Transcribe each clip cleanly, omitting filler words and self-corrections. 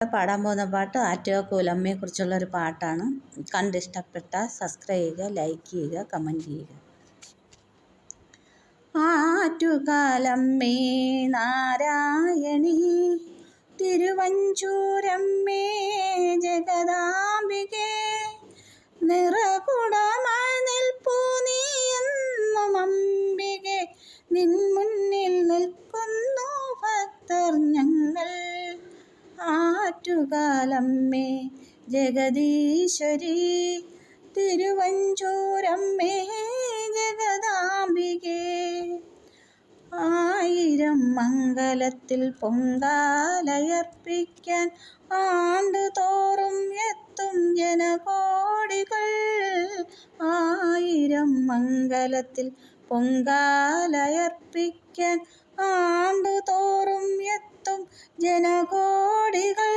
പാടാൻ പോകുന്ന പാട്ട് ആറ്റുകാൽ കുറിച്ചുള്ളൊരു പാട്ടാണ്. കണ്ടിഷ്ടപ്പെട്ടാൽ സബ്സ്ക്രൈബ് ചെയ്യുക, ലൈക്ക് ചെയ്യുക, കമൻറ്റ് ചെയ്യുക. ആറ്റുകാലമ്മേ നാരായണി തിരുവഞ്ചൂരമ്മേ ജഗദാംബികേ നിറകുടമായി നിൽപ്പൂ നീ എന്നും അംബികേ നിൻ മുന്നിൽ നിൽക്കുന്നു ഭക്തർ ഞങ്ങൾ. ആറ്റുകാലമ്മേ ജഗദീശ്വരി തിരുവഞ്ചൂരമ്മേ ജഗദാംബികേ ആയിരം മംഗലത്തിൽ പൊങ്കാലയർപ്പിക്കാൻ ആണ്ടുതോറും എത്തും ജനകോടികൾ. ആയിരം മംഗലത്തിൽ പൊങ്കാലയർപ്പിക്കാൻ ആണ്ടുതോറും എത്തും ജനകോടികൾ.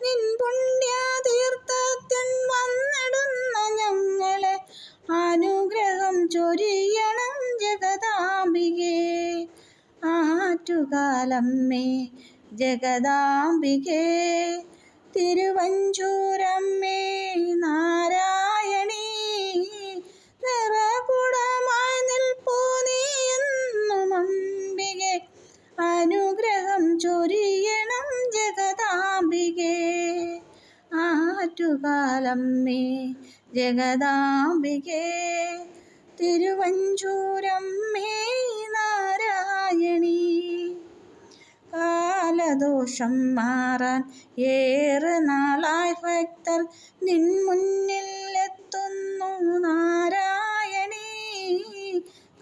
നിൻ പുണ്യതീർത്ഥത്തിൽ വന്നിടുന്ന ഞങ്ങളെ അനുഗ്രഹം ചൊരിയണം ജഗദാംബികേ. ആറ്റുകാലമ്മേ ജഗദാംബികേ തിരുവഞ്ചൂരമ്മേ നാരായണി നിറകുടമായി നിൽപ്പൂ നീ എന്നും അംബികേ അനുഗ്രഹം ചൊരിയണം ജഗദാംബികേ. ആറ്റുകാലമ്മേ ജഗദാംബികേ തിരുവഞ്ചൂരമ്മേ നാരായണി കാലദോഷം മാറാൻ ഏറെ നാളായി ഭക്തർ നിൻ മുന്നിൽ എത്തുന്നു നാരായണി.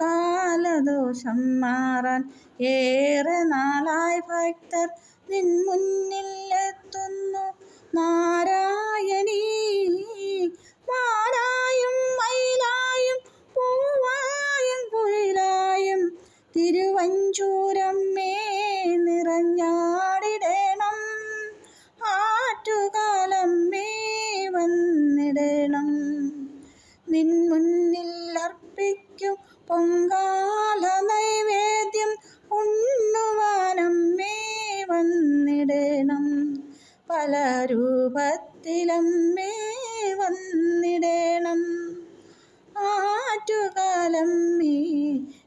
കാലദോഷം മാറാൻ ഏറെ നാളായി ഭക്തർ നിൻ മുന്നിൽ എത്തുന്നു നാരായണി. മാലായും മയിലായും പൂവായും കുയിലായും തിരുവഞ്ചൂരമ്മേ നിറഞ്ഞാടിടണം. ആറ്റുകാലമ്മേ വന്നിടണം. നിൻ മുന്നിൽ അർപ്പിക്കും പൊങ്കാല നൈവേദ്യം ഉണ്ണുവാനമ്മേ വന്നിടണം. പല രൂപത്തിലമ്മേ വന്നിടണം. ആറ്റുകാലമ്മേ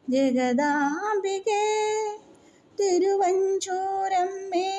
ജഗദാംബികേ തിരുവഞ്ചൂരമ്മേ